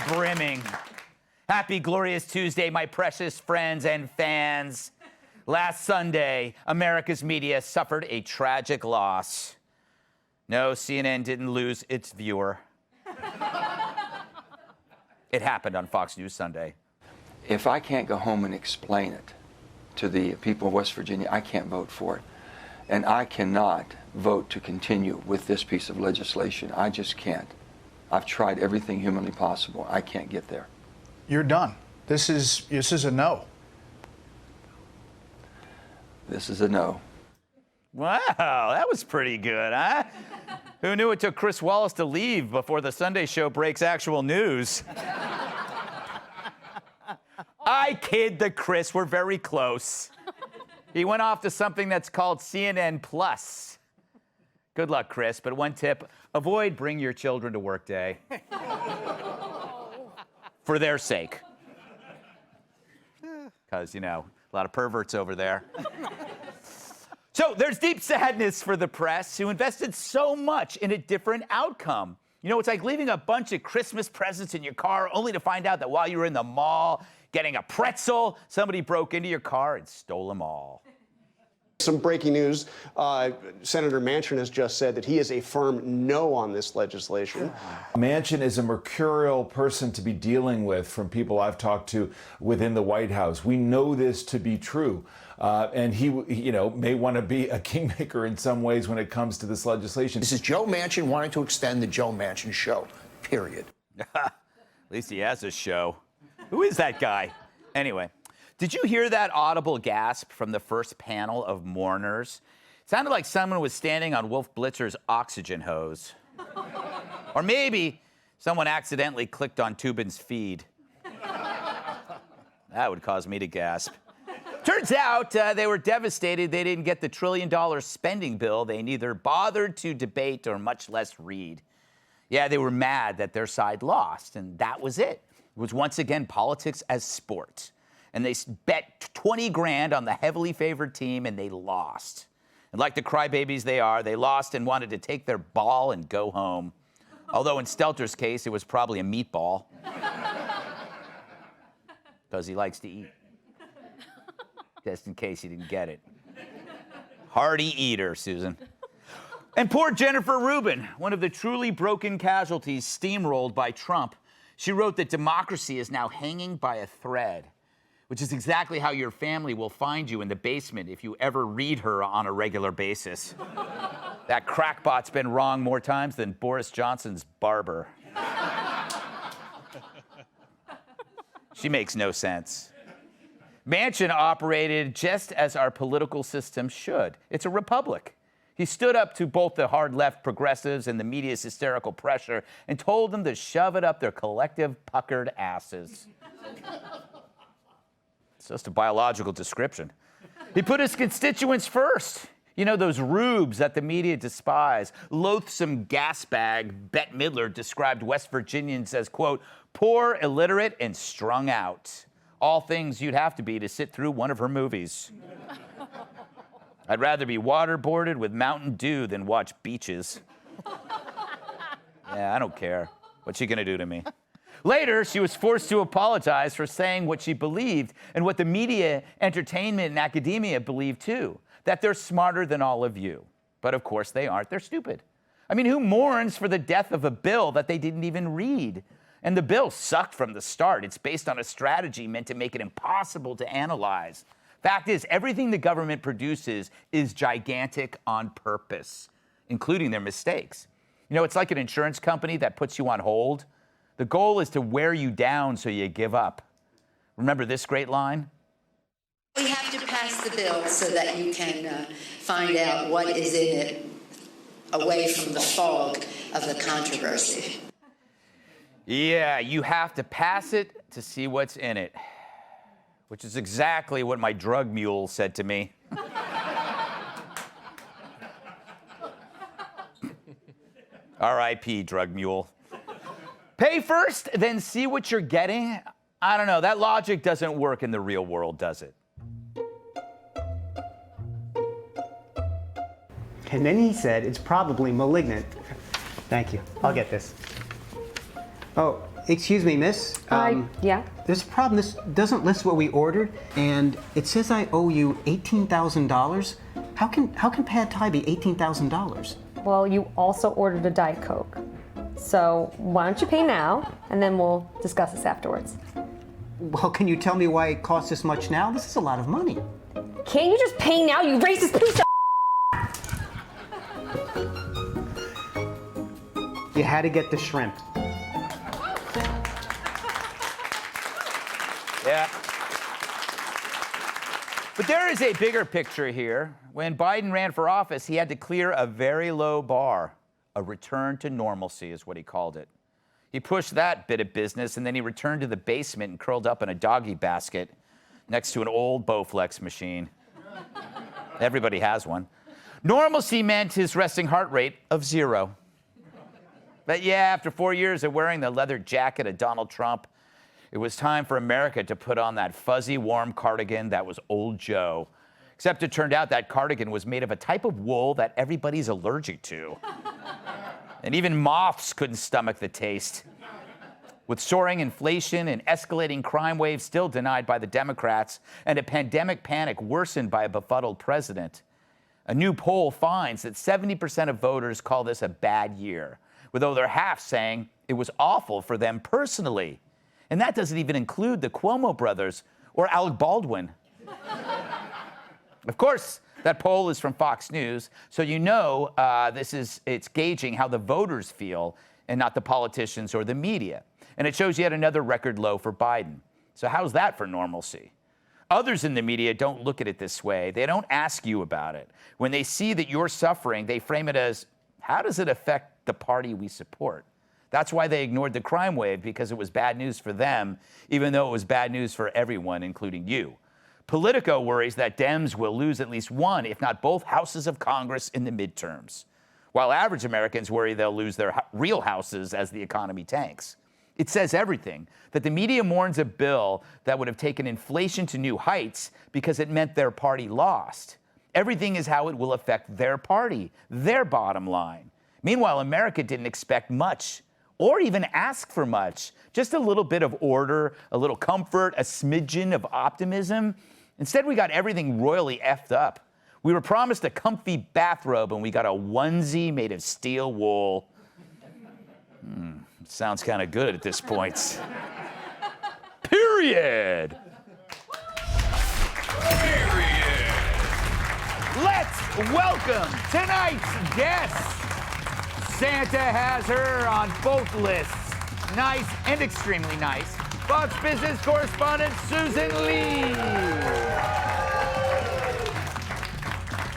brimming. Happy glorious Tuesday, my precious friends and fans. Last Sunday, America's media suffered a tragic loss. No, CNN didn't lose its viewer. It happened on Fox News Sunday. If I can't go home and explain it to the people of West Virginia, I can't vote for it. And I cannot vote to continue with this piece of legislation. I just can't. I've tried everything humanly possible. I can't get there. You're done. This is a no. This is a no. Wow, that was pretty good, huh? Who knew it took Chris Wallace to leave before the Sunday show breaks actual news? I kid the Chris, we're very close. He went off to something that's called CNN Plus. Good luck, Chris, but one tip, avoid bring your children to work day. For their sake. Because, you know, a lot of perverts over there. So there's deep sadness for the press who invested so much in a different outcome. You know, it's like leaving a bunch of Christmas presents in your car only to find out that while you were in the mall getting a pretzel, somebody broke into your car and stole them all. Some breaking news. Senator Manchin has just said that he is a firm no on this legislation. Manchin is a mercurial person to be dealing with from people I've talked to within the White House. We know this to be true. And he, you know, may want to be a kingmaker in some ways when it comes to this legislation. This is Joe Manchin wanting to extend the Joe Manchin show, period. At least he has a show. Who is that guy? Anyway. Did you hear that audible gasp from the first panel of mourners? It sounded like someone was standing on Wolf Blitzer's oxygen hose. Or maybe someone accidentally clicked on Tubin's feed. That would cause me to gasp. Turns out they were devastated they didn't get the $1 trillion spending bill they neither bothered to debate or much less read. Yeah, they were mad that their side lost, and that was it. It was once again politics as sport. And they bet 20 grand on the heavily favored team, and they lost. And like the crybabies they are, they lost and wanted to take their ball and go home. Although in Stelter's case, it was probably a meatball. Because he likes to eat. Just in case you didn't get it. Hearty eater, Susan. And poor Jennifer Rubin, one of the truly broken casualties steamrolled by Trump. She wrote that democracy is now hanging by a thread. Which is exactly how your family will find you in the basement if you ever read her on a regular basis. That crackpot's been wrong more times than Boris Johnson's barber. She makes no sense. Manchin operated just as our political system should. It's a republic. He stood up to both the hard left progressives and the media's hysterical pressure and told them to shove it up their collective puckered asses. It's just a biological description. He put his constituents first. You know, those rubes that the media despise. Loathsome gasbag Bette Midler described West Virginians as, quote, poor, illiterate, and strung out. All things you'd have to be to sit through one of her movies. I'd rather be waterboarded with Mountain Dew than watch beaches. Yeah, I don't care. What's she gonna do to me? Later, she was forced to apologize for saying what she believed and what the media, entertainment, and academia believe too, that they're smarter than all of you. But of course they aren't, they're stupid. I mean, who mourns for the death of a bill that they didn't even read? And the bill sucked from the start. It's based on a strategy meant to make it impossible to analyze. Fact is, everything the government produces is gigantic on purpose, including their mistakes. You know, it's like an insurance company that puts you on hold. The goal is to wear you down so you give up. Remember this great line? We have to pass the bill so that you can find out what is in it away from the fog of the controversy. Yeah, you have to pass it to see what's in it, which is exactly what my drug mule said to me. R.I.P. drug mule. Pay first, then see what you're getting? I don't know. That logic doesn't work in the real world, does it? And then he said it's probably malignant. Thank you. I'll get this. Oh, Excuse me, miss. Yeah? There's a problem. This doesn't list what we ordered, and it says I owe you $18,000. How can pad thai be $18,000? Well, you also ordered a Diet Coke. So why don't you pay now, and then we'll discuss this afterwards. Well, can you tell me why it costs this much now? This is a lot of money. Can't you just pay now, you racist piece of... You had to get the shrimp. Yeah. But there is a bigger picture here. When Biden ran for office, he had to clear a very low bar. A return to normalcy is what he called it. He pushed that bit of business, and then he returned to the basement and curled up in a doggy basket next to an old Bowflex machine. Everybody has one. Normalcy meant his resting heart rate of 0. But yeah, after 4 years of wearing the leather jacket of Donald Trump, it was time for America to put on that fuzzy, warm cardigan that was Old Joe. Except it turned out that cardigan was made of a type of wool that everybody's allergic to. And even moths couldn't stomach the taste. With soaring inflation and escalating crime waves still denied by the Democrats, and a pandemic panic worsened by a befuddled president, a new poll finds that 70% of voters call this a bad year, with over half saying it was awful for them personally. And that doesn't even include the Cuomo brothers or Alec Baldwin. Of course, that poll is from Fox News, so you know it's gauging how the voters feel and not the politicians or the media. And it shows yet another record low for Biden. So how's that for normalcy? Others in the media don't look at it this way. They don't ask you about it. When they see that you're suffering, they frame it as, how does it affect the party we support? That's why they ignored the crime wave, because it was bad news for them, even though it was bad news for everyone, including you. Politico worries that Dems will lose at least one, if not both, houses of Congress in the midterms, while average Americans worry they'll lose their real houses as the economy tanks. It says everything, that the media mourns a bill that would have taken inflation to new heights because it meant their party lost. Everything is how it will affect their party, their bottom line. Meanwhile, America didn't expect much or even ask for much, just a little bit of order, a little comfort, a smidgen of optimism. Instead, we got everything royally effed up. We were promised a comfy bathrobe, and we got a onesie made of steel wool. Sounds kind of good at this point. Period. Period. Let's welcome tonight's guest. Santa has her on both lists. Nice and extremely nice. Fox Business correspondent Susan Lee.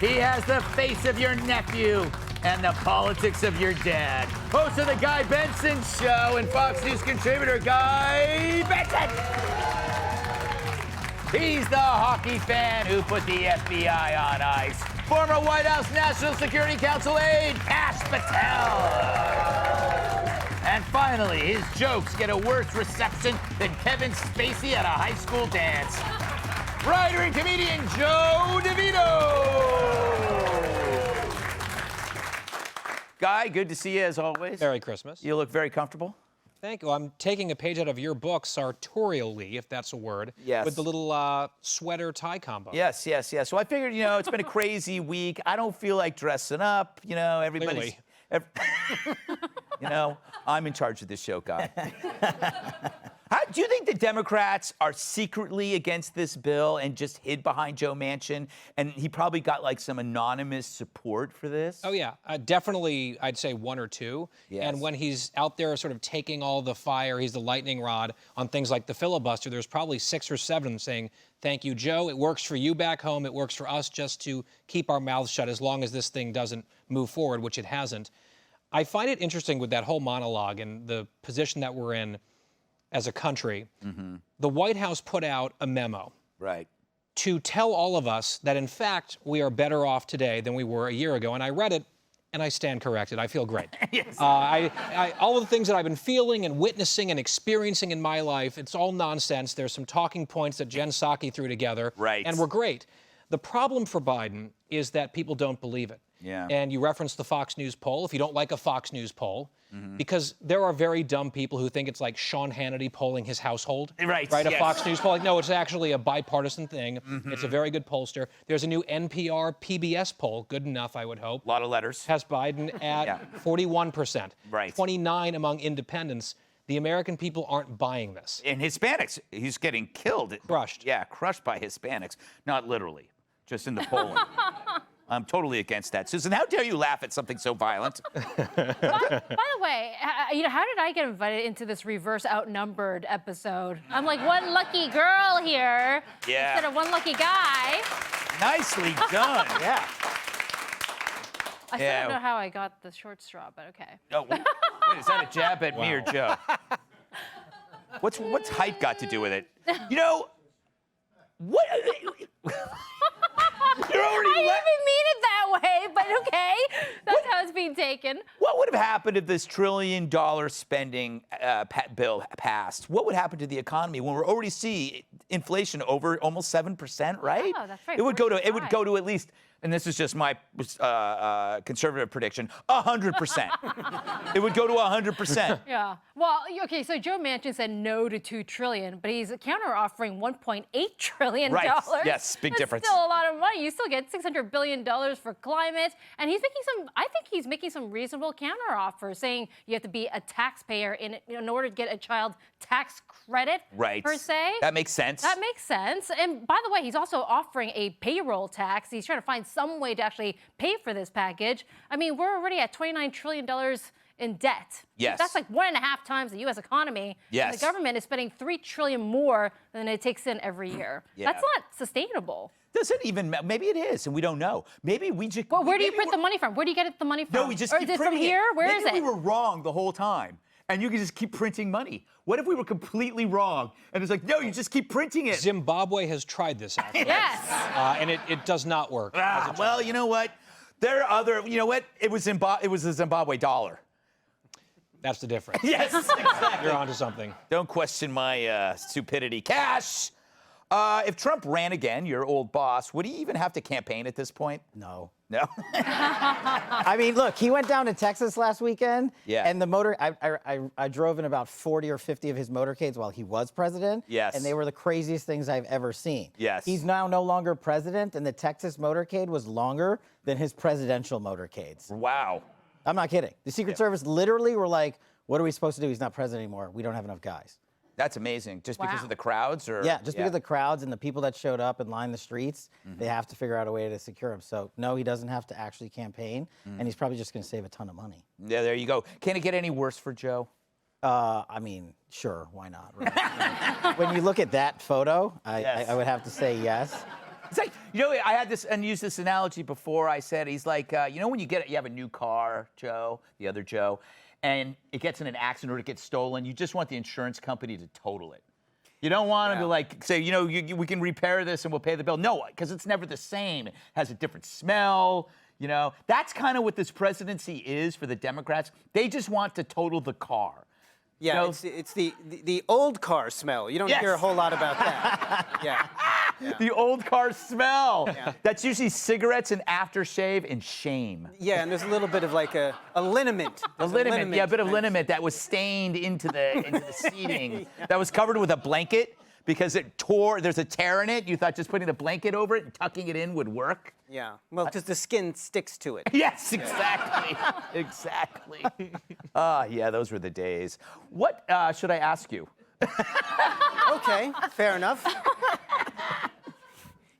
He has the face of your nephew and the politics of your dad. Host of the Guy Benson Show and Fox News contributor Guy Benson. He's the hockey fan who put the FBI on ice. Former White House National Security Council aide Kash Patel. And finally, his jokes get a worse reception than Kevin Spacey at a high school dance. Writer and comedian Joe DeVito. Guy, good to see you as always. Merry Christmas. You look very comfortable. Thank you. I'm taking a page out of your book, sartorially, if that's a word. Yes. With the little sweater tie combo. Yes. So I figured, it's been a crazy week. I don't feel like dressing up. Everybody's... I'm in charge of this show, Guy. Do you think the Democrats are secretly against this bill and just hid behind Joe Manchin? And he probably got some anonymous support for this? Oh, yeah. Definitely, I'd say one or two. Yes. And when he's out there sort of taking all the fire, he's the lightning rod on things like the filibuster, there's probably 6 or 7 saying, thank you, Joe. It works for you back home. It works for us just to keep our mouths shut as long as this thing doesn't move forward, which it hasn't. I find it interesting with that whole monologue and the position that we're in as a country. Mm-hmm. The White House put out a memo. Right. To tell all of us that, in fact, we are better off today than we were a year ago. And I read it, and I stand corrected. I feel great. Yes. All of the things that I've been feeling and witnessing and experiencing in my life, it's all nonsense. There's some talking points that Jen Psaki threw together. Right. And we're great. The problem for Biden is that people don't believe it. Yeah. And you referenced the Fox News poll. If you don't like a Fox News poll, because there are very dumb people who think it's like Sean Hannity polling his household. Right, Right, a yes. Fox News poll. Like, no, it's actually a bipartisan thing. It's a very good pollster. There's a new NPR PBS poll, good enough, I would hope. A lot of letters. Has Biden at 41%. Right. 29 among independents. The American people aren't buying this. And Hispanics, he's getting killed. Crushed. Yeah, crushed by Hispanics. Not literally, just in the polling. I'm totally against that. Susan, how dare you laugh at something so violent? By the way, how did I get invited into this reverse outnumbered episode? I'm like one lucky girl here instead of one lucky guy. Nicely done. Yeah. I still don't know how I got the short straw, but okay. Oh, wait, is that a jab at me or Joe? What's height got to do with it? You know, what? You're already I didn't even mean it that way, but okay. That's how it's being taken. What would have happened if this $1 trillion spending bill passed? What would happen to the economy when we're already see inflation over almost 7%, right? Oh, that's right, It would go to 45. at least, and this is just my conservative prediction, 100%. It would go to 100%. Yeah. Well, okay, so Joe Manchin said no to $2 trillion, but he's counter-offering $1.8 trillion. Right. Yes, big That's difference. Still a lot of money. You still get $600 billion for climate, and he's making I think he's making some reasonable counter-offers, saying you have to be a taxpayer in order to get a child tax credit, Right. per se. That makes sense. That makes sense. And by the way, he's also offering a payroll tax. He's trying to find some way to actually pay for this package. I mean, we're already at $29 trillion in debt. Yes. That's like 1.5 times the U.S. economy. Yes. And the government is spending $3 trillion more than it takes in every year. Yeah. That's not sustainable. Does it even, maybe it is, and we don't know. Maybe we just. Well, where do you maybe print the money from? Where do you get the money from? No, we just or keep is it from printing here? Where is Maybe it? we were wrong the whole time, and you can just keep printing money. What if we were completely wrong, and it's like, no, you just keep printing it? Zimbabwe has tried this, actually. Yes. And it does not work. Well, you know what? There are other, you know what? It was a Zimbabwe dollar. That's the difference. Yes, exactly. You're onto something. Don't question my stupidity. Cash! If Trump ran again, your old boss, would he even have to campaign at this point? No. No? I mean, look, he went down to Texas last weekend. Yeah. And I drove in about 40 or 50 of his motorcades while he was president. Yes. And they were the craziest things I've ever seen. Yes. He's now no longer president, and the Texas motorcade was longer than his presidential motorcades. Wow. I'm not kidding. The Secret Service literally were like, what are we supposed to do? He's not president anymore. We don't have enough guys. That's amazing. Just because Wow. of the crowds? Or Yeah, just because of the crowds and the people that showed up and lined the streets, they have to figure out a way to secure him. So, no, he doesn't have to actually campaign, and he's probably just going to save a ton of money. Yeah, there you go. Can it get any worse for Joe? I mean, sure, why not? Right? When you look at that photo, Yes. I would have to say yes. It's like, you know, I had this and used this analogy before. I said, he's like, you know, when you have a new car, Joe, the other Joe, and it gets in an accident or it gets stolen, you just want the insurance company to total it. You don't want them to like say, you know, we can repair this and we'll pay the bill. No, because it's never the same. It has a different smell. You know, that's kind of what this presidency is for the Democrats. They just want to total the car. Yeah, You know? it's the old car smell. You don't Yes. hear a whole lot about that. Yeah. The old car smell. That's usually cigarettes and aftershave and shame. Yeah, and there's a little bit of like a liniment. A liniment, yeah, a bit of liniment that was stained into the seating. That was covered with a blanket because it tore. There's a tear in it. You thought just putting the blanket over it and tucking it in would work. Yeah. Well, because the skin sticks to it. Yes, exactly. Exactly. Yeah, those were the days. What should I ask you? Okay, fair enough.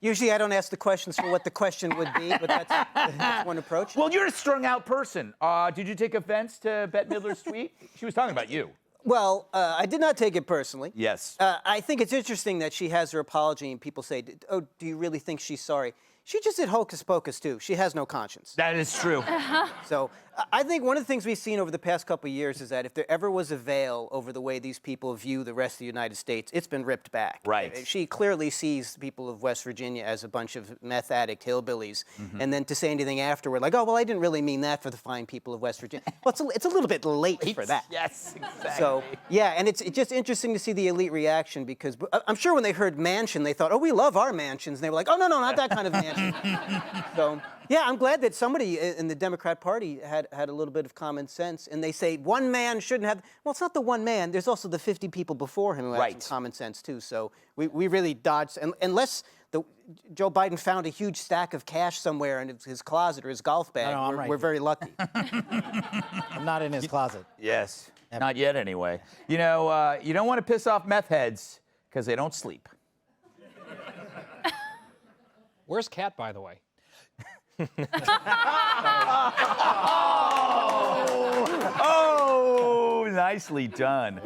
Usually I don't ask the questions for what the question would be, but that's one approach. Well, you're a strung out person. Did you take offense to Bette Midler's tweet? She was talking about you. Well, I did not take it personally. Yes. I think it's interesting that she has her apology and people say, oh, do you really think she's sorry? She just did hocus pocus too. She has no conscience. That is true. So I think one of the things we've seen over the past couple of years is that if there ever was a veil over the way these people view the rest of the United States, it's been ripped back. Right. She clearly sees the people of West Virginia as a bunch of meth addict hillbillies, and then to say anything afterward, like, oh, well, I didn't really mean that for the fine people of West Virginia. Well, it's a little bit late for that. Yes, exactly. So, yeah, and it's just interesting to see the elite reaction because I'm sure when they heard Manchin, they thought, oh, we love our mansions. And they were like, oh, no, not that kind of mansion. So, yeah, I'm glad that somebody in the Democrat Party had a little bit of common sense. And they say one man shouldn't have. Well, it's not the one man. There's also the 50 people before him who had some common sense, too. So we really dodged. Unless Joe Biden found a huge stack of cash somewhere in his closet or his golf bag, we're very lucky. I'm not in his closet. Yes. Not yet, anyway. You know, you don't want to piss off meth heads because they don't sleep. Where's Kat, by the way? Oh, nicely done.